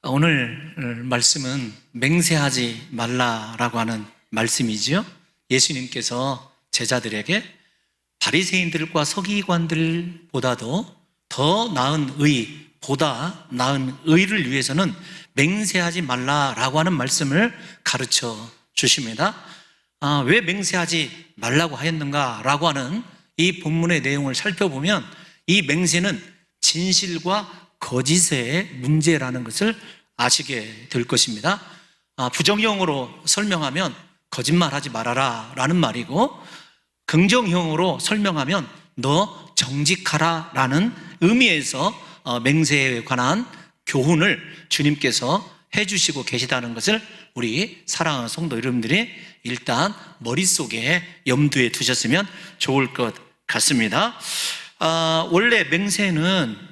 오늘 말씀은 맹세하지 말라라고 하는 말씀이지요. 예수님께서 제자들에게 바리새인들과 서기관들보다도 더 나은 의, 보다 나은 의를 위해서는 맹세하지 말라라고 하는 말씀을 가르쳐 주십니다. 왜 맹세하지 말라고 하였는가라고 하는 이 본문의 내용을 살펴보면 이 맹세는 진실과 거짓의 문제라는 것을 아시게 될 것입니다. 부정형으로 설명하면 거짓말하지 말아라 라는 말이고, 긍정형으로 설명하면 너 정직하라 라는 의미에서 맹세에 관한 교훈을 주님께서 해주시고 계시다는 것을 우리 사랑하는 성도 여러분들이 일단 머릿속에 염두에 두셨으면 좋을 것 같습니다. 원래 맹세는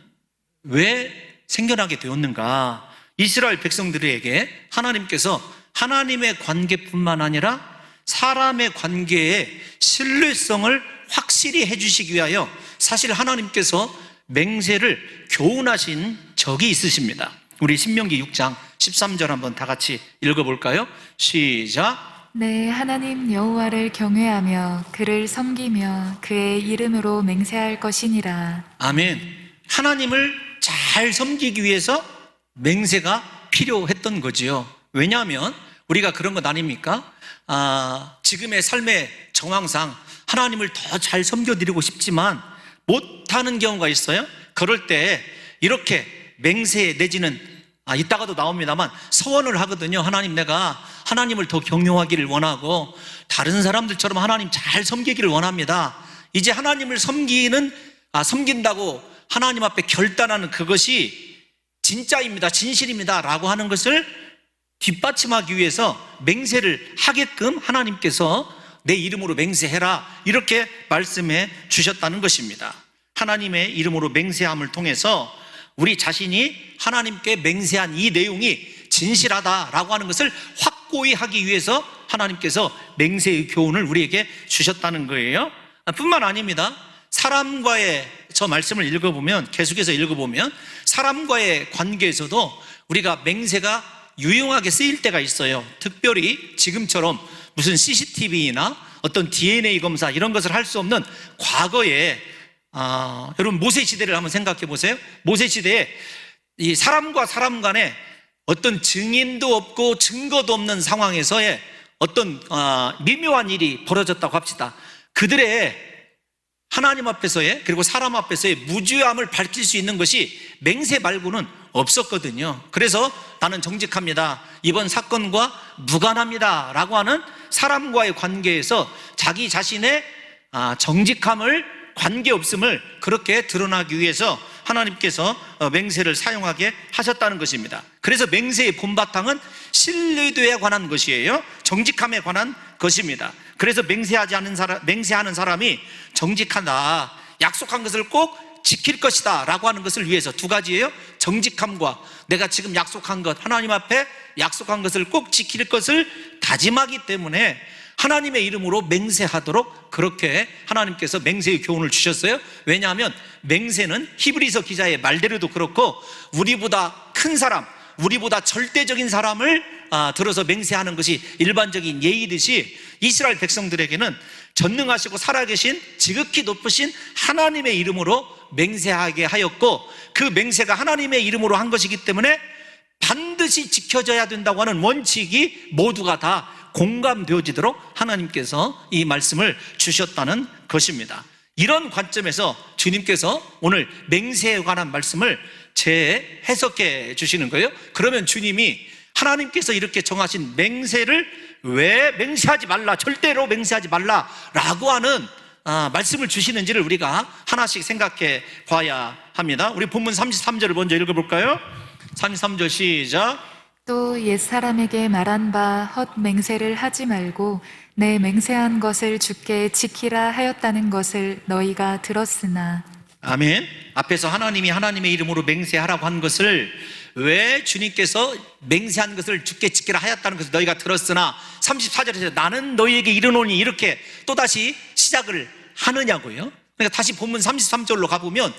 왜 생겨나게 되었는가? 이스라엘 백성들에게 하나님께서 하나님의 관계뿐만 아니라 사람의 관계의 신뢰성을 확실히 해주시기 위하여 사실 하나님께서 맹세를 교훈하신 적이 있으십니다. 우리 신명기 6장 13절 한번 다 같이 읽어볼까요? 시작. 네, 하나님 여호와를 경외하며 그를 섬기며 그의 이름으로 맹세할 것이니라. 아멘. 하나님을 잘 섬기기 위해서 맹세가 필요했던 거지요. 왜냐하면 우리가 그런 것 아닙니까? 지금의 삶의 정황상 하나님을 더 잘 섬겨드리고 싶지만 못하는 경우가 있어요. 그럴 때 이렇게 맹세 내지는 이따가도 나옵니다만 서원을 하거든요. 하나님, 내가 하나님을 더 경외하기를 원하고 다른 사람들처럼 하나님 잘 섬기기를 원합니다. 이제 하나님을 섬긴다고 하나님 앞에 결단하는 그것이 진짜입니다, 진실입니다 라고 하는 것을 뒷받침하기 위해서 맹세를 하게끔 하나님께서 내 이름으로 맹세해라 이렇게 말씀해 주셨다는 것입니다. 하나님의 이름으로 맹세함을 통해서 우리 자신이 하나님께 맹세한 이 내용이 진실하다라고 하는 것을 확고히 하기 위해서 하나님께서 맹세의 교훈을 우리에게 주셨다는 거예요. 뿐만 아닙니다. 사람과의 저 말씀을 읽어보면, 계속해서 읽어보면 사람과의 관계에서도 우리가 맹세가 유용하게 쓰일 때가 있어요. 특별히 지금처럼 무슨 CCTV나 어떤 DNA 검사 이런 것을 할 수 없는 과거에 여러분 모세 시대를 한번 생각해 보세요. 모세 시대에 이 사람과 사람 간에 어떤 증인도 없고 증거도 없는 상황에서의 어떤 미묘한 일이 벌어졌다고 합시다. 그들의 하나님 앞에서의 그리고 사람 앞에서의 무죄함을 밝힐 수 있는 것이 맹세 말고는 없었거든요. 그래서 나는 정직합니다, 이번 사건과 무관합니다 라고 하는 사람과의 관계에서 자기 자신의 정직함을, 관계없음을 그렇게 드러나기 위해서 하나님께서 맹세를 사용하게 하셨다는 것입니다. 그래서 맹세의 본바탕은 신뢰도에 관한 것이에요. 정직함에 관한 것입니다. 그래서 맹세하는 사람이 정직하다, 약속한 것을 꼭 지킬 것이다 라고 하는 것을 위해서 두 가지예요. 정직함과 내가 지금 약속한 것, 하나님 앞에 약속한 것을 꼭 지킬 것을 다짐하기 때문에 하나님의 이름으로 맹세하도록 그렇게 하나님께서 맹세의 교훈을 주셨어요. 왜냐하면 맹세는 히브리서 기자의 말대로도 그렇고 우리보다 큰 사람, 우리보다 절대적인 사람을 들어서 맹세하는 것이 일반적인 예의듯이 이스라엘 백성들에게는 전능하시고 살아계신 지극히 높으신 하나님의 이름으로 맹세하게 하였고, 그 맹세가 하나님의 이름으로 한 것이기 때문에 반드시 지켜져야 된다고 하는 원칙이 모두가 다 공감되어지도록 하나님께서 이 말씀을 주셨다는 것입니다. 이런 관점에서 주님께서 오늘 맹세에 관한 말씀을 재해석해 주시는 거예요. 그러면 주님이 하나님께서 이렇게 정하신 맹세를 왜 맹세하지 말라, 절대로 맹세하지 말라 라고 하는 말씀을 주시는지를 우리가 하나씩 생각해 봐야 합니다. 우리 본문 33절을 먼저 읽어볼까요? 33절 시작. 또 옛사람에게 말한 바 헛 맹세를 하지 말고 내 맹세한 것을 주께 지키라 하였다는 것을 너희가 들었으나. 아멘. 앞에서 하나님이 하나님의 이름으로 맹세하라고 한 것을 왜 주님께서 맹세한 것을 주께 지키라 하였다는 것을 너희가 들었으나 34절에서 나는 너희에게 이르노니 이렇게 또다시 시작을 하느냐고요. 그러니까 다시 본문 33절로 가보면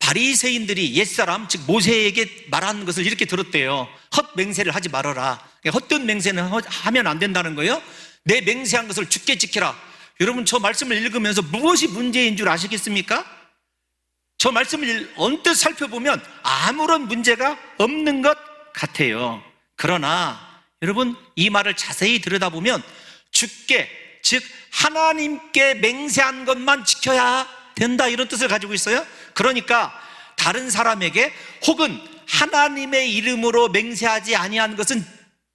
바리새인들이 옛사람 즉 모세에게 말하는 것을 이렇게 들었대요. 헛맹세를 하지 말아라. 헛된 맹세는 하면 안 된다는 거예요. 내 맹세한 것을 주께 지키라. 여러분, 저 말씀을 읽으면서 무엇이 문제인 줄 아시겠습니까? 저 말씀을 언뜻 살펴보면 아무런 문제가 없는 것 같아요. 그러나 여러분, 이 말을 자세히 들여다보면 주께, 즉 하나님께 맹세한 것만 지켜야 된다, 이런 뜻을 가지고 있어요. 그러니까 다른 사람에게 혹은 하나님의 이름으로 맹세하지 아니한 것은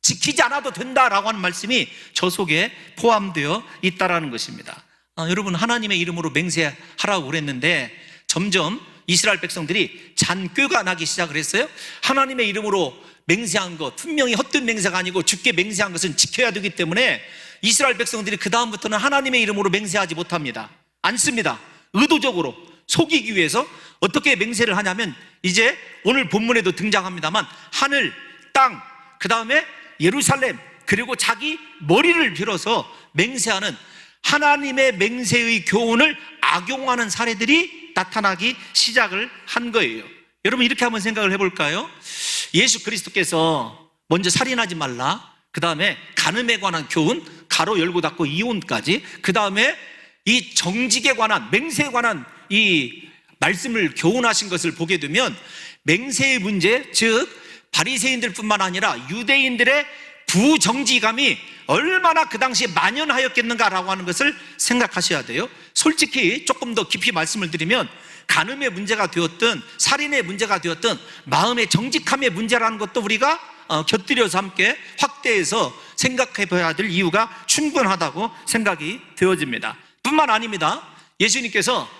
지키지 않아도 된다라고 하는 말씀이 저 속에 포함되어 있다라는 것입니다. 여러분, 하나님의 이름으로 맹세하라고 그랬는데 점점 이스라엘 백성들이 잔꾀가 나기 시작을 했어요. 하나님의 이름으로 맹세한 것, 분명히 헛된 맹세가 아니고 주께 맹세한 것은 지켜야 되기 때문에 이스라엘 백성들이 그 다음부터는 하나님의 이름으로 맹세하지 못합니다. 않습니다. 의도적으로 속이기 위해서 어떻게 맹세를 하냐면, 이제 오늘 본문에도 등장합니다만 하늘, 땅, 그 다음에 예루살렘, 그리고 자기 머리를 빌어서 맹세하는 하나님의 맹세의 교훈을 악용하는 사례들이 나타나기 시작을 한 거예요. 여러분, 이렇게 한번 생각을 해볼까요? 예수 그리스도께서 먼저 살인하지 말라, 그 다음에 간음에 관한 교훈, 가로 열고 닫고 이혼까지, 그 다음에 이 정직에 관한, 맹세에 관한 이 말씀을 교훈하신 것을 보게 되면 맹세의 문제, 즉 바리새인들뿐만 아니라 유대인들의 부정직감이 얼마나 그 당시에 만연하였겠는가라고 하는 것을 생각하셔야 돼요. 솔직히 조금 더 깊이 말씀을 드리면 간음의 문제가 되었든 살인의 문제가 되었든 마음의 정직함의 문제라는 것도 우리가 곁들여서 함께 확대해서 생각해 봐야 될 이유가 충분하다고 생각이 되어집니다. 뿐만 아닙니다. 예수님께서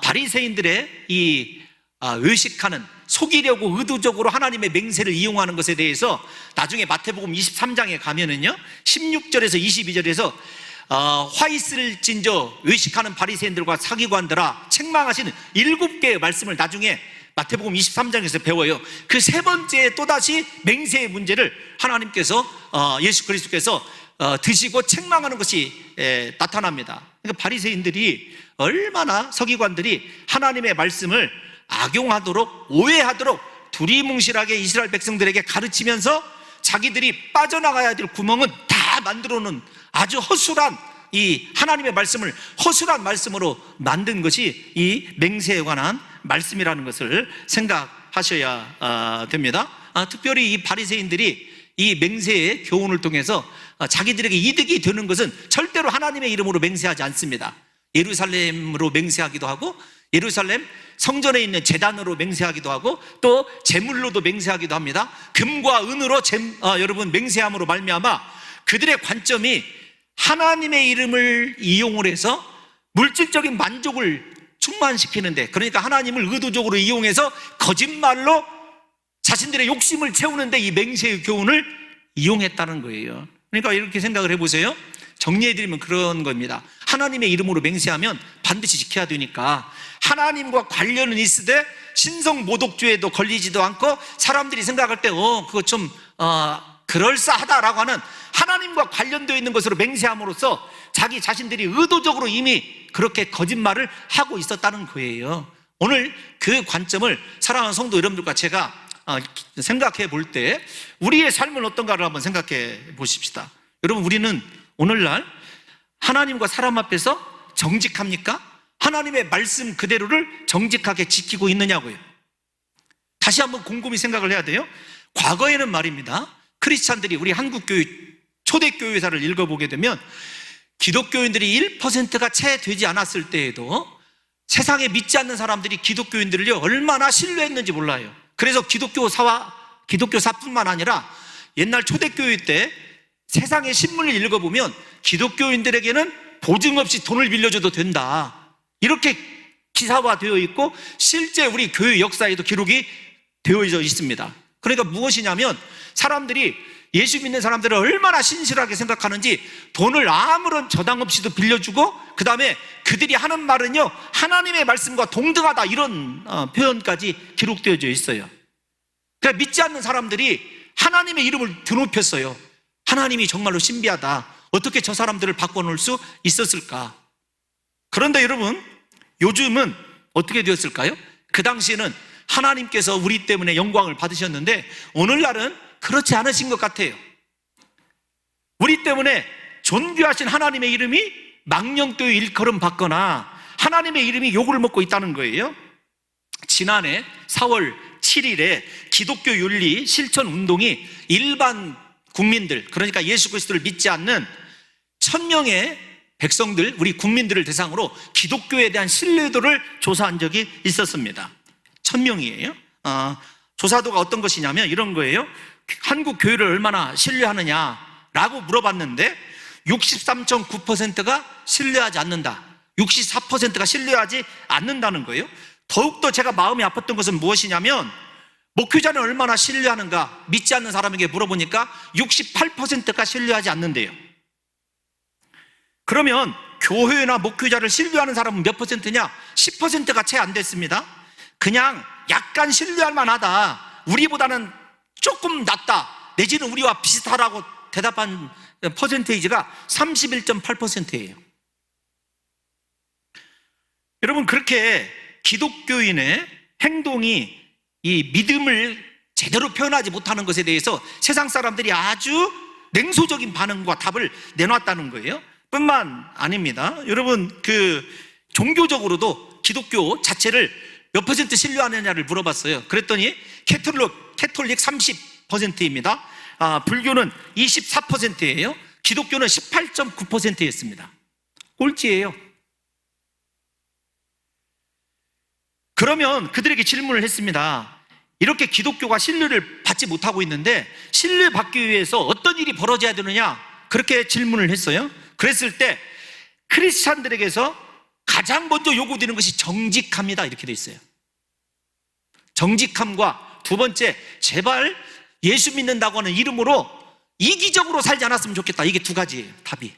바리새인들의 이 의식하는, 속이려고 의도적으로 하나님의 맹세를 이용하는 것에 대해서 나중에 마태복음 23장에 가면은요 16절에서 22절에서 화 있을진저 의식하는 바리새인들과 사기관들아 책망하시는 7개의 말씀을 나중에 마태복음 23장에서 배워요. 그 세 번째 또다시 맹세의 문제를 하나님께서 예수 그리스도께서 드시고 책망하는 것이 나타납니다. 그러니까 바리새인들이 얼마나, 서기관들이 하나님의 말씀을 악용하도록, 오해하도록 두리뭉실하게 이스라엘 백성들에게 가르치면서 자기들이 빠져나가야 될 구멍은 다 만들어 놓은 아주 허술한, 이 하나님의 말씀을 허술한 말씀으로 만든 것이 이 맹세에 관한 말씀이라는 것을 생각하셔야 됩니다. 특별히 이 바리새인들이 이 맹세의 교훈을 통해서 자기들에게 이득이 되는 것은 절대로 하나님의 이름으로 맹세하지 않습니다. 예루살렘으로 맹세하기도 하고, 예루살렘 성전에 있는 제단으로 맹세하기도 하고, 또 제물로도 맹세하기도 합니다. 금과 은으로 여러분 맹세함으로 말미암아 그들의 관점이 하나님의 이름을 이용을 해서 물질적인 만족을 충만시키는데, 그러니까 하나님을 의도적으로 이용해서 거짓말로 자신들의 욕심을 채우는데 이 맹세의 교훈을 이용했다는 거예요. 그러니까 이렇게 생각을 해보세요. 정리해드리면 그런 겁니다. 하나님의 이름으로 맹세하면 반드시 지켜야 되니까 하나님과 관련은 있으되 신성모독죄에도 걸리지도 않고, 사람들이 생각할 때 그거 좀 그럴싸하다라고 하는 하나님과 관련되어 있는 것으로 맹세함으로써 자기 자신들이 의도적으로 이미 그렇게 거짓말을 하고 있었다는 거예요. 오늘 그 관점을 사랑하는 성도 여러분들과 제가 생각해 볼 때 우리의 삶은 어떤가를 한번 생각해 보십시다. 여러분, 우리는 오늘날 하나님과 사람 앞에서 정직합니까? 하나님의 말씀 그대로를 정직하게 지키고 있느냐고요. 다시 한번 곰곰이 생각을 해야 돼요. 과거에는 말입니다, 크리스찬들이 우리 한국교회 초대교회사를 읽어보게 되면 기독교인들이 1%가 채 되지 않았을 때에도 세상에 믿지 않는 사람들이 기독교인들을요 얼마나 신뢰했는지 몰라요. 그래서 기독교사뿐만 아니라 옛날 초대교회 때 세상의 신문을 읽어보면 기독교인들에게는 보증 없이 돈을 빌려줘도 된다, 이렇게 기사화되어 있고 실제 우리 교회 역사에도 기록이 되어져 있습니다. 그러니까 무엇이냐면 사람들이, 예수 믿는 사람들을 얼마나 신실하게 생각하는지 돈을 아무런 저당 없이도 빌려주고, 그 다음에 그들이 하는 말은요 하나님의 말씀과 동등하다, 이런 표현까지 기록되어져 있어요. 그러니까 믿지 않는 사람들이 하나님의 이름을 드높였어요. 하나님이 정말로 신비하다, 어떻게 저 사람들을 바꿔놓을 수 있었을까? 그런데 여러분, 요즘은 어떻게 되었을까요? 그 당시에는 하나님께서 우리 때문에 영광을 받으셨는데 오늘날은 그렇지 않으신 것 같아요. 우리 때문에 존귀하신 하나님의 이름이 망령되이 일컬음 받거나 하나님의 이름이 욕을 먹고 있다는 거예요. 지난해 4월 7일에 기독교 윤리 실천 운동이 일반 국민들, 그러니까 예수 그리스도를 믿지 않는 1000명의 백성들, 우리 국민들을 대상으로 기독교에 대한 신뢰도를 조사한 적이 있었습니다. 1000명이에요. 조사도가 어떤 것이냐면 이런 거예요. 한국 교회를 얼마나 신뢰하느냐라고 물어봤는데 63.9%가 신뢰하지 않는다. 64%가 신뢰하지 않는다는 거예요. 더욱더 제가 마음이 아팠던 것은 무엇이냐면 목회자는 얼마나 신뢰하는가 믿지 않는 사람에게 물어보니까 68%가 신뢰하지 않는데요. 그러면 교회나 목회자를 신뢰하는 사람은 몇 퍼센트냐? 10%가 채 안 됐습니다. 그냥 약간 신뢰할 만하다, 우리보다는 조금 낫다, 내지는 우리와 비슷하다고 대답한 퍼센테이지가 31.8%예요. 여러분, 그렇게 기독교인의 행동이 이 믿음을 제대로 표현하지 못하는 것에 대해서 세상 사람들이 아주 냉소적인 반응과 답을 내놨다는 거예요. 뿐만 아닙니다. 여러분, 종교적으로도 기독교 자체를 몇 퍼센트 신뢰하느냐를 물어봤어요. 그랬더니 캐톨릭 30%입니다. 불교는 24%예요. 기독교는 18.9%였습니다. 꼴찌예요. 그러면 그들에게 질문을 했습니다. 이렇게 기독교가 신뢰를 받지 못하고 있는데 신뢰받기 위해서 어떤 일이 벌어져야 되느냐, 그렇게 질문을 했어요. 그랬을 때 크리스찬들에게서 가장 먼저 요구되는 것이 정직함이다, 이렇게 돼 있어요. 정직함과 두 번째, 제발 예수 믿는다고 하는 이름으로 이기적으로 살지 않았으면 좋겠다. 이게 두 가지예요, 답이.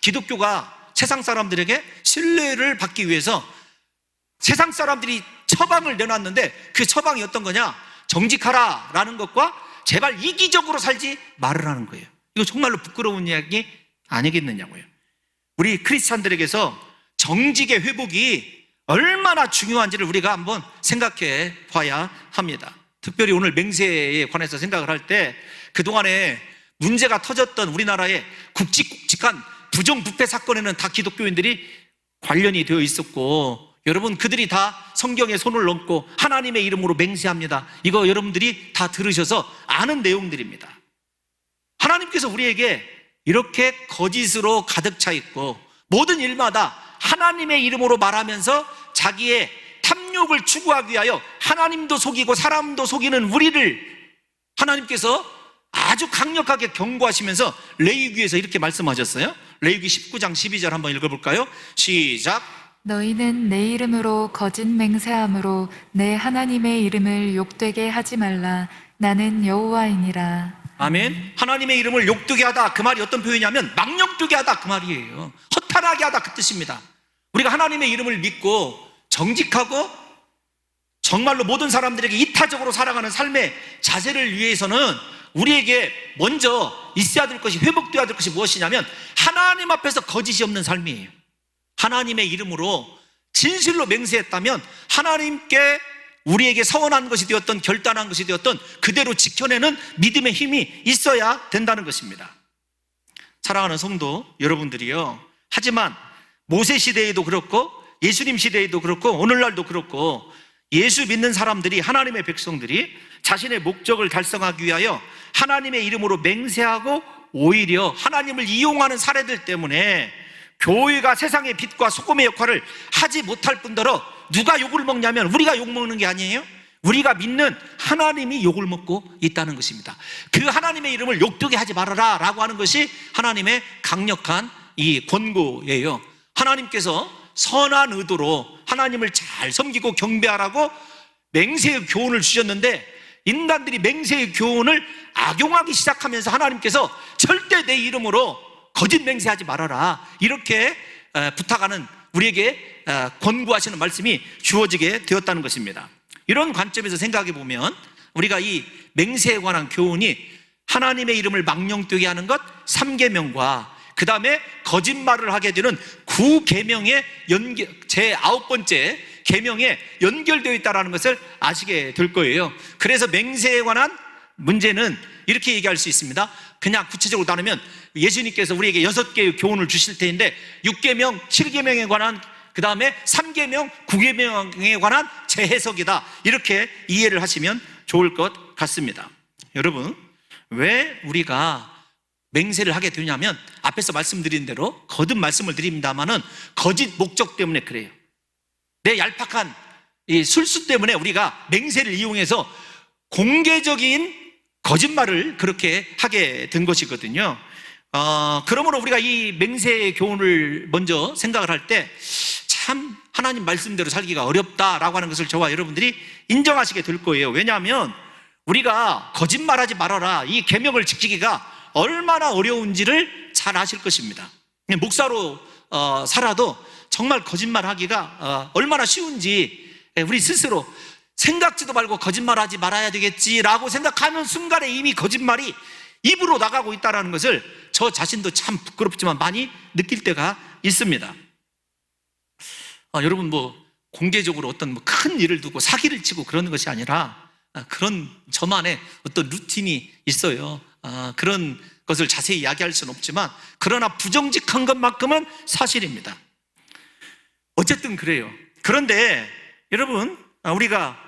기독교가 세상 사람들에게 신뢰를 받기 위해서 세상 사람들이 처방을 내놨는데 그 처방이 어떤 거냐? 정직하라 라는 것과 제발 이기적으로 살지 말으라는 거예요. 이거 정말로 부끄러운 이야기 아니겠느냐고요. 우리 크리스찬들에게서 정직의 회복이 얼마나 중요한지를 우리가 한번 생각해 봐야 합니다. 특별히 오늘 맹세에 관해서 생각을 할 때 그동안에 문제가 터졌던 우리나라의 굵직굵직한 부정부패 사건에는 다 기독교인들이 관련이 되어 있었고, 여러분, 그들이 다 성경에 손을 얹고 하나님의 이름으로 맹세합니다. 이거 여러분들이 다 들으셔서 아는 내용들입니다. 하나님께서 우리에게 이렇게 거짓으로 가득 차 있고 모든 일마다 하나님의 이름으로 말하면서 자기의 탐욕을 추구하기 위하여 하나님도 속이고 사람도 속이는 우리를 하나님께서 아주 강력하게 경고하시면서 레위기에서 이렇게 말씀하셨어요. 레위기 19장 12절 한번 읽어볼까요? 시작. 너희는 내 이름으로 거짓 맹세함으로 내 하나님의 이름을 욕되게 하지 말라. 나는 여호와이니라. 아멘. 하나님의 이름을 욕되게 하다, 그 말이 어떤 표현이냐면 망령되게 하다, 그 말이에요. 허탄하게 하다, 그 뜻입니다. 우리가 하나님의 이름을 믿고 정직하고 정말로 모든 사람들에게 이타적으로 살아가는 삶의 자세를 위해서는 우리에게 먼저 있어야 될 것이, 회복되어야 될 것이 무엇이냐면 하나님 앞에서 거짓이 없는 삶이에요. 하나님의 이름으로 진실로 맹세했다면 하나님께 우리에게 서원한 것이 되었던, 결단한 것이 되었던 그대로 지켜내는 믿음의 힘이 있어야 된다는 것입니다. 사랑하는 성도 여러분들이요, 하지만 모세 시대에도 그렇고 예수님 시대에도 그렇고 오늘날도 그렇고 예수 믿는 사람들이, 하나님의 백성들이 자신의 목적을 달성하기 위하여 하나님의 이름으로 맹세하고 오히려 하나님을 이용하는 사례들 때문에 교회가 세상의 빛과 소금의 역할을 하지 못할 뿐더러 누가 욕을 먹냐면 우리가 욕 먹는 게 아니에요. 우리가 믿는 하나님이 욕을 먹고 있다는 것입니다. 그 하나님의 이름을 욕되게 하지 말아라 라고 하는 것이 하나님의 강력한 이 권고예요. 하나님께서 선한 의도로 하나님을 잘 섬기고 경배하라고 맹세의 교훈을 주셨는데 인간들이 맹세의 교훈을 악용하기 시작하면서 하나님께서 절대 내 이름으로 거짓 맹세하지 말아라, 이렇게 부탁하는, 우리에게 권고하시는 말씀이 주어지게 되었다는 것입니다. 이런 관점에서 생각해 보면 우리가 이 맹세에 관한 교훈이 하나님의 이름을 망령되게 하는 것 3계명과 그 다음에 거짓말을 하게 되는 9계명의 제 9번째 계명에 연결되어 있다는 것을 아시게 될 거예요. 그래서 맹세에 관한 문제는 이렇게 얘기할 수 있습니다. 그냥 구체적으로 나누면 예수님께서 우리에게 6개의 교훈을 주실 텐데 6계명, 7계명에 관한, 그 다음에 3계명, 9계명에 관한 재해석이다, 이렇게 이해를 하시면 좋을 것 같습니다. 여러분, 왜 우리가 맹세를 하게 되냐면 앞에서 말씀드린 대로 거듭 말씀을 드립니다마는 거짓 목적 때문에 그래요. 내 얄팍한 이 술수 때문에 우리가 맹세를 이용해서 공개적인 거짓말을 그렇게 하게 된 것이거든요. 그러므로 우리가 이 맹세의 교훈을 먼저 생각을 할 때 참 하나님 말씀대로 살기가 어렵다라고 하는 것을 저와 여러분들이 인정하시게 될 거예요. 왜냐하면 우리가 거짓말하지 말아라, 이 계명을 지키기가 얼마나 어려운지를 잘 아실 것입니다. 목사로 살아도 정말 거짓말하기가 얼마나 쉬운지 우리 스스로 생각지도 말고 거짓말하지 말아야 되겠지라고 생각하는 순간에 이미 거짓말이 입으로 나가고 있다는 것을 저 자신도 참 부끄럽지만 많이 느낄 때가 있습니다. 여러분, 뭐 공개적으로 어떤 큰 일을 두고 사기를 치고 그러는 것이 아니라 그런 저만의 어떤 루틴이 있어요. 그런 것을 자세히 이야기할 수는 없지만 그러나 부정직한 것만큼은 사실입니다. 어쨌든 그래요. 그런데 여러분, 우리가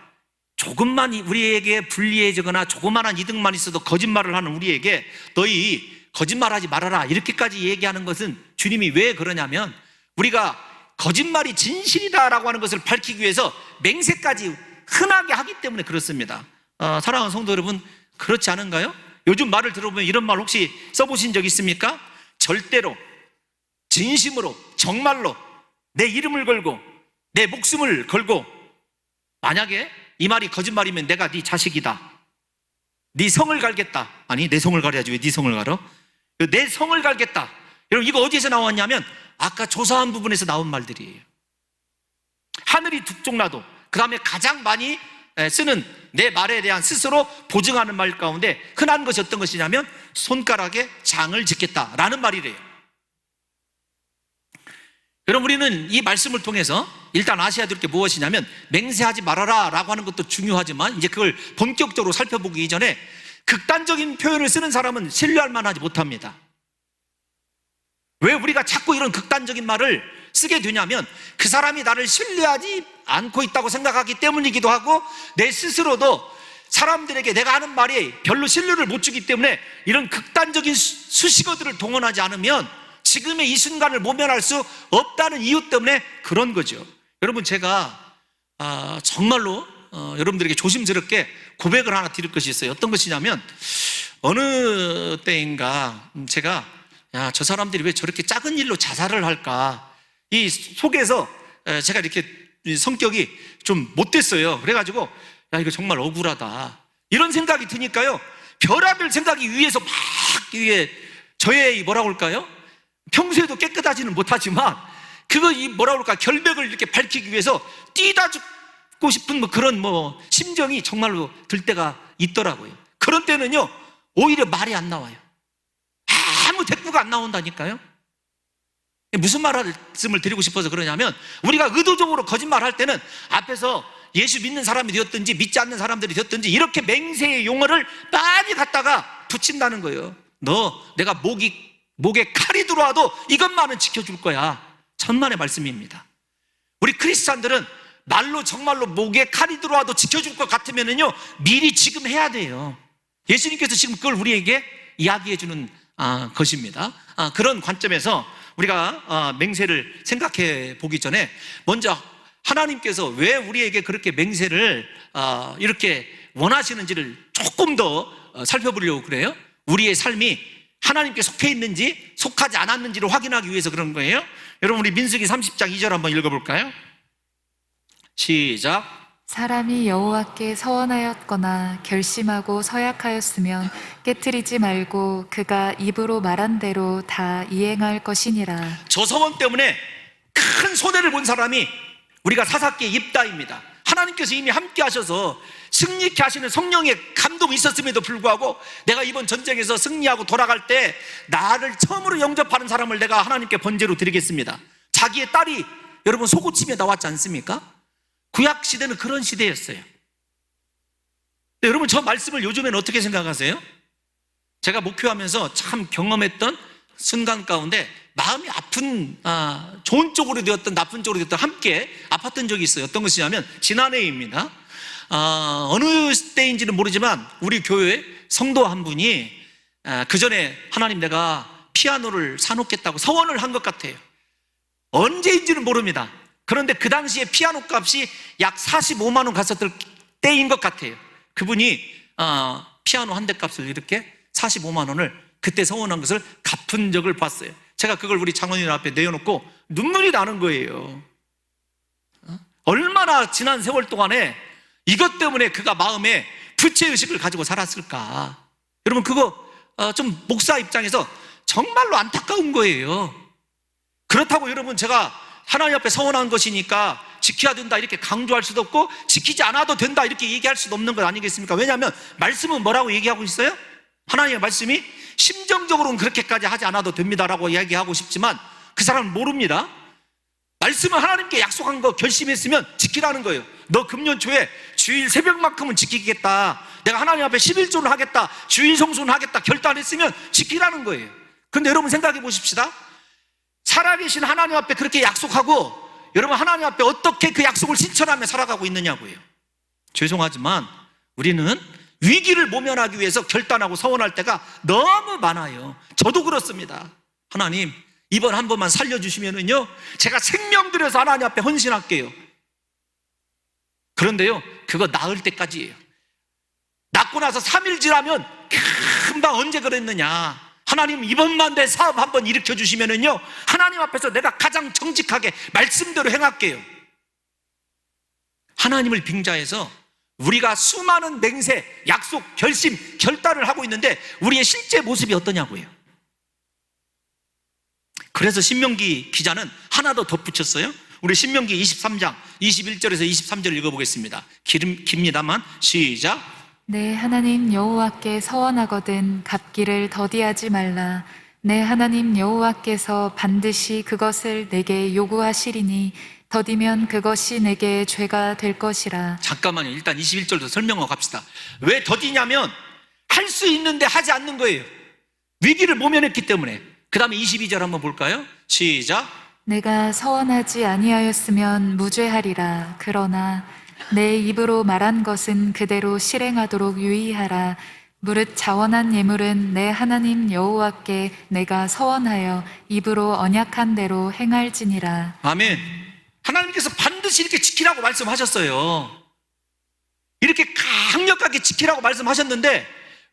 조금만 우리에게 불리해지거나 조그마한 이득만 있어도 거짓말을 하는 우리에게 너희 거짓말하지 말아라 이렇게까지 얘기하는 것은 주님이 왜 그러냐면 우리가 거짓말이 진실이다라고 하는 것을 밝히기 위해서 맹세까지 흔하게 하기 때문에 그렇습니다. 사랑하는 성도 여러분, 그렇지 않은가요? 요즘 말을 들어보면 이런 말 혹시 써보신 적 있습니까? 절대로, 진심으로, 정말로 내 이름을 걸고 내 목숨을 걸고, 만약에 이 말이 거짓말이면 내가 네 자식이다, 네 성을 갈겠다. 아니, 내 성을 가려야지 왜 네 성을 갈어? 내 성을 갈겠다. 여러분, 이거 어디에서 나왔냐면 아까 조사한 부분에서 나온 말들이에요. 하늘이 북쪽나도, 그 다음에 가장 많이 쓰는 내 말에 대한 스스로 보증하는 말 가운데 흔한 것이 어떤 것이냐면 손가락에 장을 짓겠다라는 말이래요. 여러분, 우리는 이 말씀을 통해서 일단 아셔야 될 게 무엇이냐면 맹세하지 말아라 라고 하는 것도 중요하지만 이제 그걸 본격적으로 살펴보기 이전에 극단적인 표현을 쓰는 사람은 신뢰할 만하지 못합니다. 왜 우리가 자꾸 이런 극단적인 말을 쓰게 되냐면 그 사람이 나를 신뢰하지 않고 있다고 생각하기 때문이기도 하고, 내 스스로도 사람들에게 내가 하는 말이 별로 신뢰를 못 주기 때문에 이런 극단적인 수식어들을 동원하지 않으면 지금의 이 순간을 모면할 수 없다는 이유 때문에 그런 거죠. 여러분, 제가 정말로 여러분들에게 조심스럽게 고백을 하나 드릴 것이 있어요. 어떤 것이냐면 어느 때인가 제가 저 사람들이 왜 저렇게 작은 일로 자살을 할까, 이 속에서 제가 이렇게 성격이 좀 못됐어요. 그래가지고 이거 정말 억울하다 이런 생각이 드니까요, 별하별 생각이 위에서 막 위에 저의 뭐라고 할까요? 평소에도 깨끗하지는 못하지만 그거 뭐라고 할까, 결백을 이렇게 밝히기 위해서 뛰다 죽고 싶은 그런 심정이 정말로 들 때가 있더라고요. 그런 때는요 오히려 말이 안 나와요. 아무 대꾸가 안 나온다니까요. 무슨 말씀을 드리고 싶어서 그러냐면 우리가 의도적으로 거짓말할 때는 앞에서 예수 믿는 사람이 되었든지 믿지 않는 사람들이 되었든지 이렇게 맹세의 용어를 많이 갖다가 붙인다는 거예요. 내가 목에 칼이 들어와도 이것만은 지켜줄 거야. 천만의 말씀입니다. 우리 크리스찬들은 말로 정말로 목에 칼이 들어와도 지켜줄 것 같으면은요 미리 지금 해야 돼요. 예수님께서 지금 그걸 우리에게 이야기해 주는 것입니다. 그런 관점에서 우리가 맹세를 생각해 보기 전에 먼저 하나님께서 왜 우리에게 그렇게 맹세를 이렇게 원하시는지를 조금 더 살펴보려고 그래요. 우리의 삶이 하나님께 속해 있는지 속하지 않았는지를 확인하기 위해서 그런 거예요. 여러분, 우리 민수기 30장 2절 한번 읽어볼까요? 시작. 사람이 여호와께 서원하였거나 결심하고 서약하였으면 깨트리지 말고 그가 입으로 말한 대로 다 이행할 것이니라. 저 서원 때문에 큰 손해를 본 사람이 우리가 사사기의 입다입니다. 하나님께서 이미 함께 하셔서 승리케 하시는 성령의 감동이 있었음에도 불구하고 내가 이번 전쟁에서 승리하고 돌아갈 때 나를 처음으로 영접하는 사람을 내가 하나님께 번제로 드리겠습니다. 자기의 딸이 여러분 속옷집에 나왔지 않습니까? 구약 시대는 그런 시대였어요. 여러분, 저 말씀을 요즘에는 어떻게 생각하세요? 제가 목회하면서 참 경험했던 순간 가운데 마음이 아픈, 좋은 쪽으로 되었던 나쁜 쪽으로 되었던 함께 아팠던 적이 있어요. 어떤 것이냐면 지난해입니다. 어느 때인지는 모르지만 우리 교회 성도 한 분이 그 전에 하나님 내가 피아노를 사놓겠다고 서원을 한 것 같아요. 언제인지는 모릅니다. 그런데 그 당시에 피아노 값이 약 45만 원 갔었을 때인 것 같아요. 그분이 피아노 한 대 값을 이렇게 45만 원을 그때 서원한 것을 갚은 적을 봤어요. 제가 그걸 우리 장로님 앞에 내어놓고 눈물이 나는 거예요. 얼마나 지난 세월 동안에 이것 때문에 그가 마음에 부채의식을 가지고 살았을까. 여러분, 그거 좀 목사 입장에서 정말로 안타까운 거예요. 그렇다고 여러분, 제가 하나님 앞에 서원한 것이니까 지켜야 된다 이렇게 강조할 수도 없고 지키지 않아도 된다 이렇게 얘기할 수도 없는 것 아니겠습니까? 왜냐하면 말씀은 뭐라고 얘기하고 있어요? 하나님의 말씀이 심정적으로는 그렇게까지 하지 않아도 됩니다라고 이야기하고 싶지만 그 사람은 모릅니다. 말씀은 하나님께 약속한 거 결심했으면 지키라는 거예요. 너 금년 초에 주일 새벽만큼은 지키겠다, 내가 하나님 앞에 11조를 하겠다, 주일 성수는 하겠다 결단했으면 지키라는 거예요. 그런데 여러분 생각해 보십시다. 살아계신 하나님 앞에 그렇게 약속하고 여러분 하나님 앞에 어떻게 그 약속을 실천하며 살아가고 있느냐고요. 죄송하지만 우리는 위기를 모면하기 위해서 결단하고 서원할 때가 너무 많아요. 저도 그렇습니다. 하나님, 이번 한 번만 살려주시면은요 제가 생명 들여서 하나님 앞에 헌신할게요. 그런데요, 그거 나을 때까지예요. 낳고 나서 3일 지나면 금방 언제 그랬느냐. 하나님, 이번만 내 사업 한번 일으켜 주시면은요 하나님 앞에서 내가 가장 정직하게 말씀대로 행할게요. 하나님을 빙자해서 우리가 수많은 맹세, 약속, 결심, 결단을 하고 있는데 우리의 실제 모습이 어떠냐고요. 그래서 신명기 기자는 하나 더 덧붙였어요. 우리 신명기 23장 21절에서 23절을 읽어보겠습니다. 깁니다만 시작. 내 하나님 여호와께 서원하거든 갚기를 더디하지 말라. 내 하나님 여호와께서 반드시 그것을 내게 요구하시리니 더디면 그것이 내게 죄가 될 것이라. 잠깐만요. 일단 21절도 설명하고 갑시다. 왜 더디냐면 할 수 있는데 하지 않는 거예요. 위기를 모면했기 때문에. 그 다음에 22절 한번 볼까요? 시작. 내가 서원하지 아니하였으면 무죄하리라. 그러나 내 입으로 말한 것은 그대로 실행하도록 유의하라. 무릇 자원한 예물은 내 하나님 여호와께 내가 서원하여 입으로 언약한 대로 행할지니라. 아멘. 하나님께서 반드시 이렇게 지키라고 말씀하셨어요. 이렇게 강력하게 지키라고 말씀하셨는데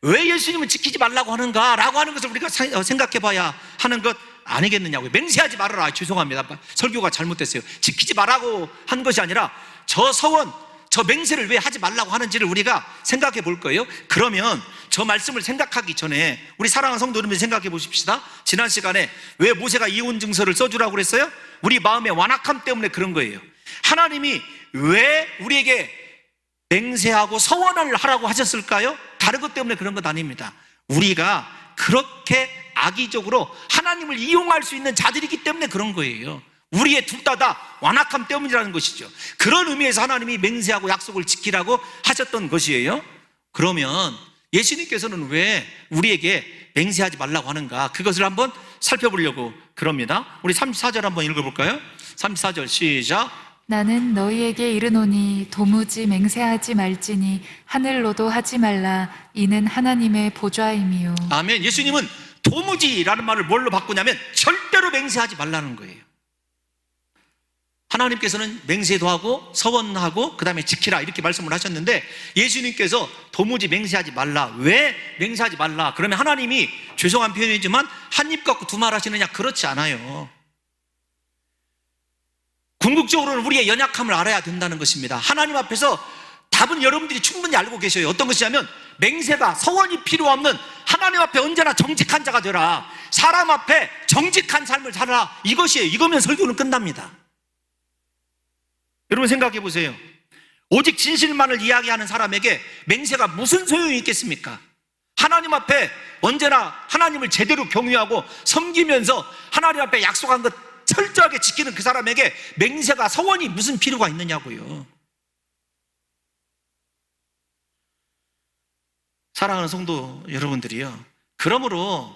왜 예수님은 지키지 말라고 하는가 라고 하는 것을 우리가 생각해 봐야 하는 것 아니겠느냐고요. 맹세하지 말아라. 죄송합니다, 설교가 잘못됐어요. 지키지 말라고 한 것이 아니라 저 서원, 저 맹세를 왜 하지 말라고 하는지를 우리가 생각해 볼 거예요. 그러면 저 말씀을 생각하기 전에 우리 사랑하는 성도 여러분 생각해 보십시다. 지난 시간에 왜 모세가 이혼 증서를 써주라고 그랬어요? 우리 마음의 완악함 때문에 그런 거예요. 하나님이 왜 우리에게 맹세하고 서원을 하라고 하셨을까요? 다른 것 때문에 그런 것 아닙니다. 우리가 그렇게 악의적으로 하나님을 이용할 수 있는 자들이기 때문에 그런 거예요. 우리의 둘 다 완악함 때문이라는 것이죠. 그런 의미에서 하나님이 맹세하고 약속을 지키라고 하셨던 것이에요. 그러면 예수님께서는 왜 우리에게 맹세하지 말라고 하는가, 그것을 한번 살펴보려고 그럽니다. 우리 34절 한번 읽어볼까요? 34절 시작. 나는 너희에게 이르노니 도무지 맹세하지 말지니 하늘로도 하지 말라. 이는 하나님의 보좌임이요. 아멘. 예수님은 도무지라는 말을 뭘로 바꾸냐면 절대로 맹세하지 말라는 거예요. 하나님께서는 맹세도 하고 서원하고 그 다음에 지키라 이렇게 말씀을 하셨는데 예수님께서 도무지 맹세하지 말라. 왜 맹세하지 말라? 그러면 하나님이, 죄송한 표현이지만 한 입 갖고 두 말 하시느냐? 그렇지 않아요. 궁극적으로는 우리의 연약함을 알아야 된다는 것입니다. 하나님 앞에서 답은 여러분들이 충분히 알고 계셔요. 어떤 것이냐면 맹세가, 서원이 필요 없는 하나님 앞에 언제나 정직한 자가 되라. 사람 앞에 정직한 삶을 살아라. 이것이에요. 이거면 설교는 끝납니다. 여러분 생각해 보세요. 오직 진실만을 이야기하는 사람에게 맹세가 무슨 소용이 있겠습니까? 하나님 앞에 언제나 하나님을 제대로 경유하고 섬기면서 하나님 앞에 약속한 것 철저하게 지키는 그 사람에게 맹세가, 서원이 무슨 필요가 있느냐고요. 사랑하는 성도 여러분들이요, 그러므로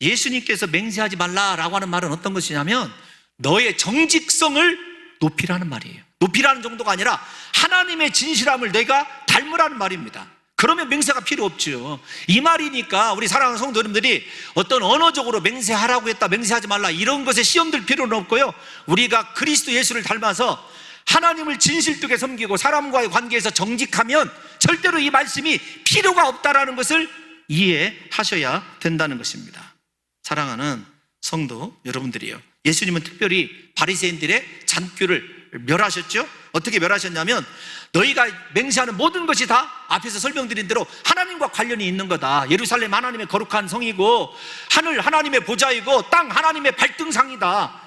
예수님께서 맹세하지 말라라고 하는 말은 어떤 것이냐면 너의 정직성을 높이라는 말이에요. 높이라는 정도가 아니라 하나님의 진실함을 내가 닮으라는 말입니다. 그러면 맹세가 필요 없죠. 이 말이니까 우리 사랑하는 성도 여러분들이 어떤 언어적으로 맹세하라고 했다, 맹세하지 말라 이런 것에 시험들 필요는 없고요, 우리가 그리스도 예수를 닮아서 하나님을 진실되게 섬기고 사람과의 관계에서 정직하면 절대로 이 말씀이 필요가 없다라는 것을 이해하셔야 된다는 것입니다. 사랑하는 성도 여러분들이요, 예수님은 특별히 바리새인들의 잔꾀를 멸하셨죠. 어떻게 멸하셨냐면 너희가 맹세하는 모든 것이 다 앞에서 설명드린 대로 하나님과 관련이 있는 거다. 예루살렘 하나님의 거룩한 성이고 하늘 하나님의 보좌이고 땅 하나님의 발등상이다.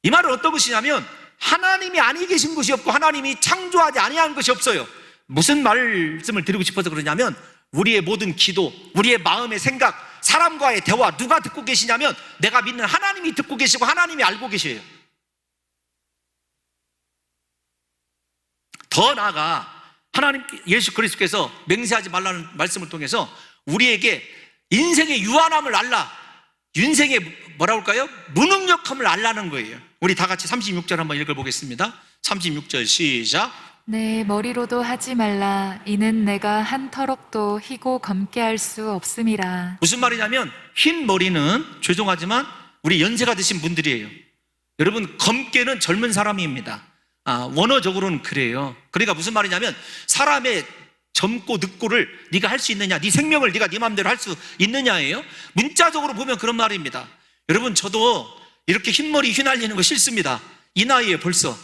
이 말은 어떤 것이냐면 하나님이 아니 계신 것이 없고 하나님이 창조하지 아니한 것이 없어요. 무슨 말씀을 드리고 싶어서 그러냐면 우리의 모든 기도, 우리의 마음의 생각, 사람과의 대화 누가 듣고 계시냐면 내가 믿는 하나님이 듣고 계시고 하나님이 알고 계셔요. 더 나아가 하나님 예수 그리스도께서 맹세하지 말라는 말씀을 통해서 우리에게 인생의 유한함을 알라, 인생의 뭐라고 할까요? 무능력함을 알라는 거예요. 우리 다 같이 36절 한번 읽어보겠습니다. 36절 시작. 내 머리로도 하지 말라. 이는 내가 한 터럭도 희고 검게 할 수 없음이라. 무슨 말이냐면 흰 머리는 죄송하지만 우리 연세가 드신 분들이에요. 여러분, 검게는 젊은 사람입니다. 원어적으로는 그래요. 그러니까 무슨 말이냐면 사람의 젊고 늙고를 네가 할 수 있느냐, 네 생명을 네가 네 마음대로 할 수 있느냐예요. 문자적으로 보면 그런 말입니다. 여러분, 저도 이렇게 흰머리 휘날리는 거 싫습니다. 이 나이에 벌써.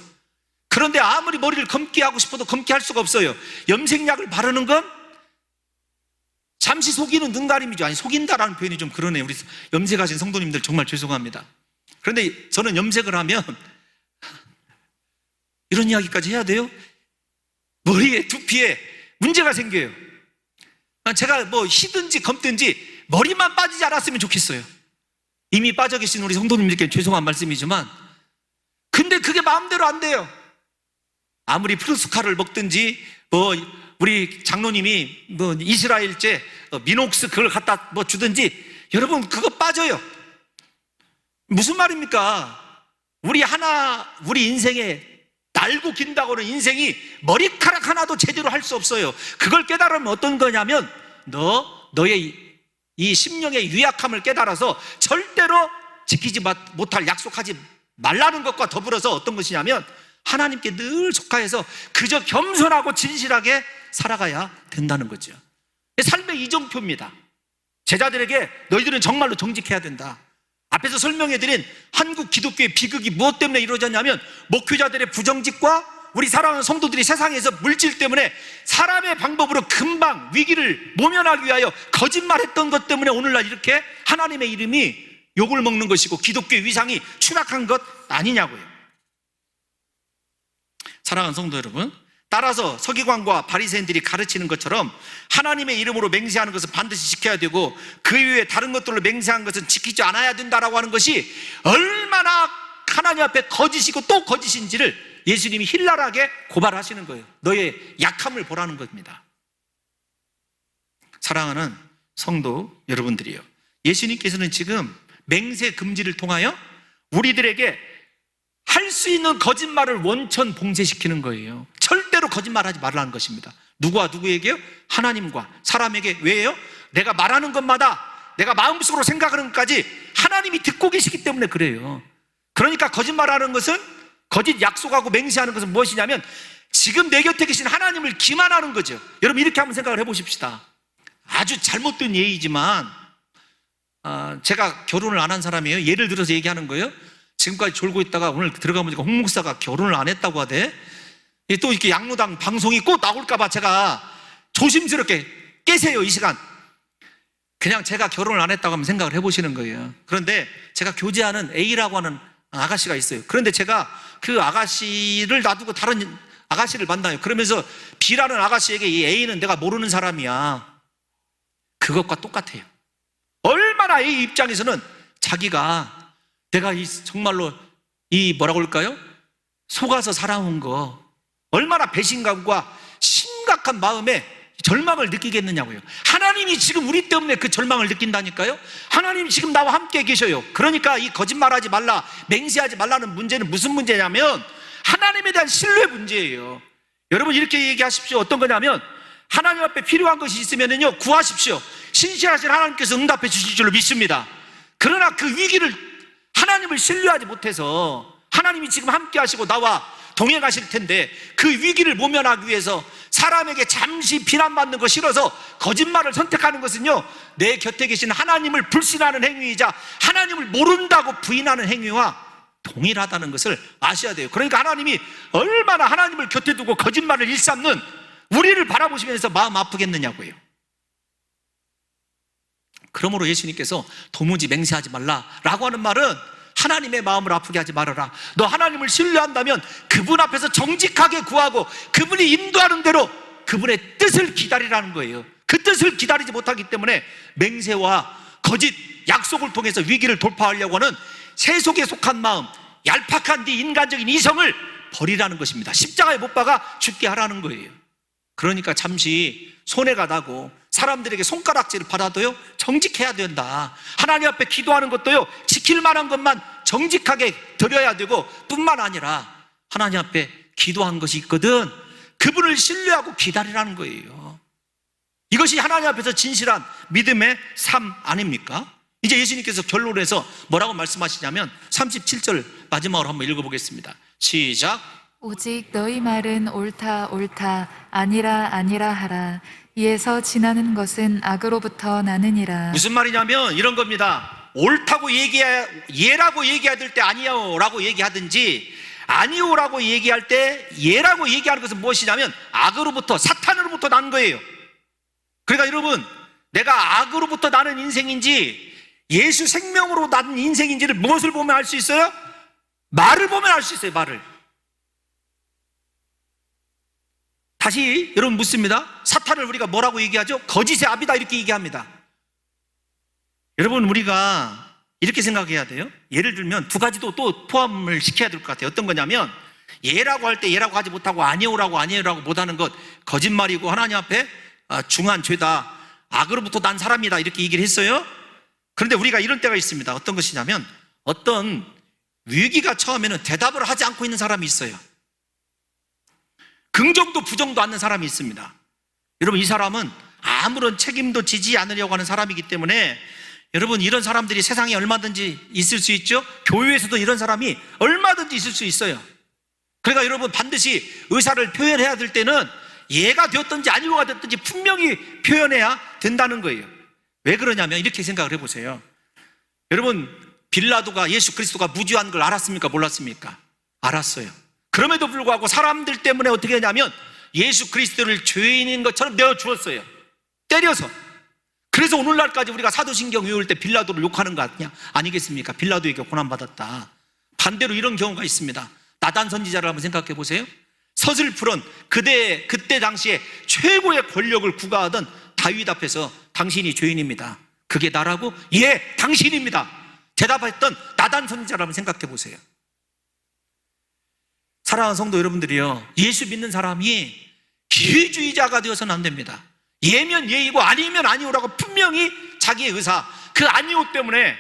그런데 아무리 머리를 검게 하고 싶어도 검게 할 수가 없어요. 염색약을 바르는 건 잠시 속이는 눈가림이죠. 아니, 속인다라는 표현이 좀 그러네요. 우리 염색하신 성도님들 정말 죄송합니다. 그런데 저는 염색을 하면 이런 이야기까지 해야 돼요? 머리에, 두피에 문제가 생겨요. 제가 뭐 희든지 검든지 머리만 빠지지 않았으면 좋겠어요. 이미 빠져 계신 우리 성도님들께 죄송한 말씀이지만, 근데 그게 마음대로 안 돼요. 아무리 프루스카를 먹든지 뭐 우리 장로님이 뭐 이스라엘제 미녹스 그걸 갖다 뭐 주든지, 여러분 그거 빠져요. 무슨 말입니까? 우리 인생에 날고 긴다고는 인생이 머리카락 하나도 제대로 할 수 없어요. 그걸 깨달으면 어떤 거냐면 너의 이 심령의 유약함을 깨달아서 절대로 지키지 못할 약속하지 말라는 것과 더불어서 어떤 것이냐면 하나님께 늘 속하여서 그저 겸손하고 진실하게 살아가야 된다는 거죠. 삶의 이정표입니다. 제자들에게 너희들은 정말로 정직해야 된다. 앞에서 설명해드린 한국 기독교의 비극이 무엇 때문에 이루어졌냐면 목회자들의 부정직과 우리 사랑하는 성도들이 세상에서 물질 때문에 사람의 방법으로 금방 위기를 모면하기 위하여 거짓말했던 것 때문에 오늘날 이렇게 하나님의 이름이 욕을 먹는 것이고 기독교의 위상이 추락한 것 아니냐고요. 사랑하는 성도 여러분, 따라서 서기관과 바리새인들이 가르치는 것처럼 하나님의 이름으로 맹세하는 것은 반드시 지켜야 되고 그 이외에 다른 것들로 맹세한 것은 지키지 않아야 된다라고 하는 것이 얼마나 하나님 앞에 거짓이고 또 거짓인지를 예수님이 힐랄하게 고발하시는 거예요. 너의 약함을 보라는 겁니다. 사랑하는 성도 여러분들이요, 예수님께서는 지금 맹세 금지를 통하여 우리들에게 할 수 있는 거짓말을 원천 봉쇄시키는 거예요. 절대로 거짓말하지 말라는 것입니다. 누구와 누구에게요? 하나님과 사람에게. 왜요? 내가 말하는 것마다 내가 마음속으로 생각하는 것까지 하나님이 듣고 계시기 때문에 그래요. 그러니까 거짓말하는 것은, 거짓 약속하고 맹세하는 것은 무엇이냐면 지금 내 곁에 계신 하나님을 기만하는 거죠. 여러분, 이렇게 한번 생각을 해보십시다. 아주 잘못된 예이지만 제가 결혼을 안 한 사람이에요. 예를 들어서 얘기하는 거예요. 지금까지 졸고 있다가 오늘 들어가 보니까 홍 목사가 결혼을 안 했다고 하대. 또 이렇게 양로당 방송이 꼭 나올까봐 제가 조심스럽게 깨세요. 이 시간 그냥 제가 결혼을 안 했다고 하면 생각을 해보시는 거예요. 그런데 제가 교제하는 A라고 하는 아가씨가 있어요. 그런데 제가 그 아가씨를 놔두고 다른 아가씨를 만나요. 그러면서 B라는 아가씨에게 이 A는 내가 모르는 사람이야. 그것과 똑같아요. 얼마나 A 입장에서는 자기가 내가 정말로 뭐라고 할까요? 속아서 살아온 거, 얼마나 배신감과 심각한 마음에 절망을 느끼겠느냐고요. 하나님이 지금 우리 때문에 그 절망을 느낀다니까요. 하나님이 지금 나와 함께 계셔요. 그러니까 이 거짓말하지 말라, 맹세하지 말라는 문제는 무슨 문제냐면 하나님에 대한 신뢰 문제예요. 여러분 이렇게 얘기하십시오. 어떤 거냐면 하나님 앞에 필요한 것이 있으면요 구하십시오. 신실하신 하나님께서 응답해 주실 줄로 믿습니다. 그러나 그 위기를 하나님을 신뢰하지 못해서 하나님이 지금 함께 하시고 나와 동행하실 텐데 그 위기를 모면하기 위해서 사람에게 잠시 비난받는 거 싫어서 거짓말을 선택하는 것은요 내 곁에 계신 하나님을 불신하는 행위이자 하나님을 모른다고 부인하는 행위와 동일하다는 것을 아셔야 돼요. 그러니까 하나님이 얼마나 하나님을 곁에 두고 거짓말을 일삼는 우리를 바라보시면서 마음 아프겠느냐고요. 그러므로 예수님께서 도무지 맹세하지 말라라고 하는 말은 하나님의 마음을 아프게 하지 말아라. 너 하나님을 신뢰한다면 그분 앞에서 정직하게 구하고 그분이 인도하는 대로 그분의 뜻을 기다리라는 거예요. 그 뜻을 기다리지 못하기 때문에 맹세와 거짓, 약속을 통해서 위기를 돌파하려고 하는 세속에 속한 마음, 얄팍한 네 인간적인 이성을 버리라는 것입니다. 십자가에 못 박아 죽게 하라는 거예요. 그러니까 잠시 손해가 나고 사람들에게 손가락질을 받아도요 정직해야 된다. 하나님 앞에 기도하는 것도요 지킬 만한 것만 정직하게 드려야 되고 뿐만 아니라 하나님 앞에 기도한 것이 있거든 그분을 신뢰하고 기다리라는 거예요. 이것이 하나님 앞에서 진실한 믿음의 삶 아닙니까? 이제 예수님께서 결론에서 뭐라고 말씀하시냐면 37절 마지막으로 한번 읽어보겠습니다. 시작. 오직 너희 말은 옳다 옳다 아니라 아니라 하라. 이에서 지나는 것은 악으로부터 나느니라. 무슨 말이냐면 이런 겁니다. 옳다고 예라고 얘기해야 될 때 아니요 라고 얘기하든지 아니요 라고 얘기할 때 예라고 얘기하는 것은 무엇이냐면 악으로부터 사탄으로부터 난 거예요. 그러니까 여러분 내가 악으로부터 나는 인생인지 예수 생명으로 난 인생인지를 무엇을 보면 알 수 있어요? 말을 보면 알 수 있어요. 말을. 다시 여러분 묻습니다. 사탄을 우리가 뭐라고 얘기하죠? 거짓의 아비다 이렇게 얘기합니다. 여러분 우리가 이렇게 생각해야 돼요. 예를 들면 두 가지도 또 포함을 시켜야 될 것 같아요. 어떤 거냐면 예라고 할 때 예라고 하지 못하고 아니오라고 아니오라고 못하는 것 거짓말이고 하나님 앞에 중한 죄다. 악으로부터 난 사람이다 이렇게 얘기를 했어요. 그런데 우리가 이런 때가 있습니다. 어떤 것이냐면 어떤 위기가 처음에는 대답을 하지 않고 있는 사람이 있어요. 긍정도 부정도 않는 사람이 있습니다. 여러분 이 사람은 아무런 책임도 지지 않으려고 하는 사람이기 때문에 여러분 이런 사람들이 세상에 얼마든지 있을 수 있죠. 교회에서도 이런 사람이 얼마든지 있을 수 있어요. 그러니까 여러분 반드시 의사를 표현해야 될 때는 예가 되었든지 아니오가 되었든지 분명히 표현해야 된다는 거예요. 왜 그러냐면 이렇게 생각을 해보세요. 여러분 빌라도가 예수 그리스도가 무죄한 걸 알았습니까? 몰랐습니까? 알았어요. 그럼에도 불구하고 사람들 때문에 어떻게 하냐면 예수 그리스도를 죄인인 것처럼 내어주었어요. 때려서. 그래서 오늘날까지 우리가 사도신경 외울 때 빌라도를 욕하는 거 아니겠습니까? 빌라도에게 고난받았다. 반대로 이런 경우가 있습니다. 나단 선지자를 한번 생각해 보세요. 서슬프런 그때 당시에 최고의 권력을 구가하던 다윗 앞에서 당신이 죄인입니다. 그게 나라고? 예, 당신입니다. 대답했던 나단 선지자를 한번 생각해 보세요. 사랑하는 성도 여러분들이요, 예수 믿는 사람이 기회주의자가 되어서는 안 됩니다. 예면 예이고 아니면 아니오라고 분명히 자기의 의사, 그 아니오 때문에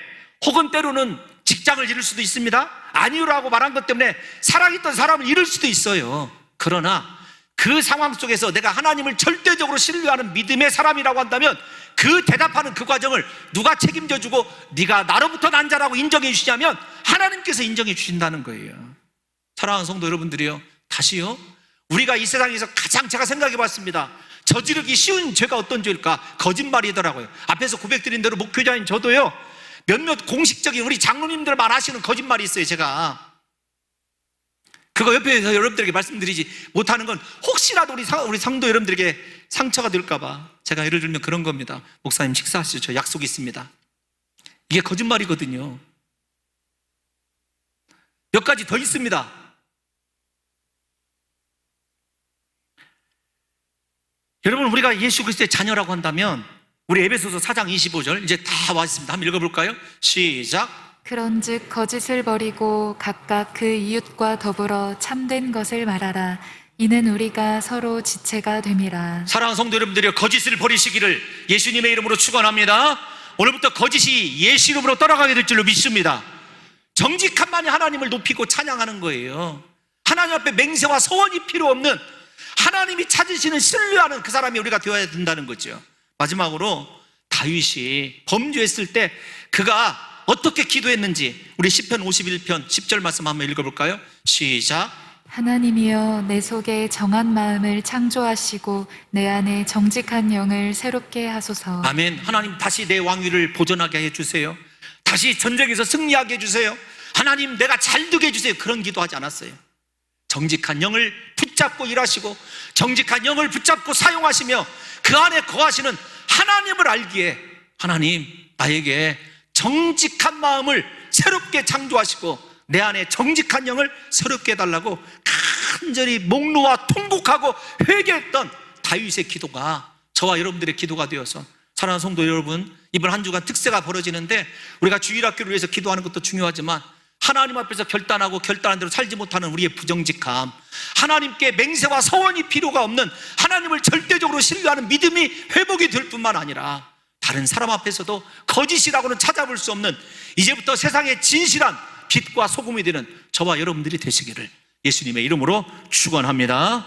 혹은 때로는 직장을 잃을 수도 있습니다. 아니오라고 말한 것 때문에 사랑했던 사람을 잃을 수도 있어요. 그러나 그 상황 속에서 내가 하나님을 절대적으로 신뢰하는 믿음의 사람이라고 한다면 그 대답하는 그 과정을 누가 책임져주고 네가 나로부터 난 자라고 인정해 주시냐면 하나님께서 인정해 주신다는 거예요. 사랑하는 성도 여러분들이요, 다시요, 우리가 이 세상에서 가장 제가 생각해 봤습니다. 저지르기 쉬운 죄가 어떤 죄일까? 거짓말이더라고요. 앞에서 고백드린 대로 목회자인 저도요, 몇몇 공식적인 우리 장로님들만 하시는 거짓말이 있어요. 제가 그거 옆에서 여러분들에게 말씀드리지 못하는 건 혹시라도 우리 성도 여러분들에게 상처가 될까봐 제가 예를 들면 그런 겁니다. 목사님 식사하시죠. 저 약속이 있습니다. 이게 거짓말이거든요. 몇 가지 더 있습니다. 여러분 우리가 예수 그리스도의 자녀라고 한다면 우리 에베소서 4장 25절 이제 다 와 있습니다. 한번 읽어볼까요? 시작. 그런즉 거짓을 버리고 각각 그 이웃과 더불어 참된 것을 말하라. 이는 우리가 서로 지체가 됨이라. 사랑하는 성도 여러분들이 거짓을 버리시기를 예수님의 이름으로 축원합니다. 오늘부터 거짓이 예수 이름으로 떠나가게 될 줄로 믿습니다. 정직함만이 하나님을 높이고 찬양하는 거예요. 하나님 앞에 맹세와 서원이 필요 없는, 하나님이 찾으시는 신뢰하는 그 사람이 우리가 되어야 된다는 거죠. 마지막으로 다윗이 범죄했을 때 그가 어떻게 기도했는지 우리 시편 51편 10절 말씀 한번 읽어볼까요? 시작. 하나님이여 내 속에 정한 마음을 창조하시고 내 안에 정직한 영을 새롭게 하소서. 아멘. 하나님 다시 내 왕위를 보존하게 해주세요. 다시 전쟁에서 승리하게 해주세요. 하나님 내가 잘 되게 해주세요. 그런 기도하지 않았어요. 정직한 영을 붙잡고 일하시고 정직한 영을 붙잡고 사용하시며 그 안에 거하시는 하나님을 알기에, 하나님 나에게 정직한 마음을 새롭게 창조하시고 내 안에 정직한 영을 새롭게 해달라고 간절히 목놓아 통곡하고 회개했던 다윗의 기도가 저와 여러분들의 기도가 되어서, 사랑하는 성도 여러분, 이번 한 주간 특세가 벌어지는데 우리가 주일학교를 위해서 기도하는 것도 중요하지만 하나님 앞에서 결단하고 결단한 대로 살지 못하는 우리의 부정직함, 하나님께 맹세와 서원이 필요가 없는, 하나님을 절대적으로 신뢰하는 믿음이 회복이 될 뿐만 아니라 다른 사람 앞에서도 거짓이라고는 찾아볼 수 없는, 이제부터 세상의 진실한 빛과 소금이 되는 저와 여러분들이 되시기를 예수님의 이름으로 축원합니다.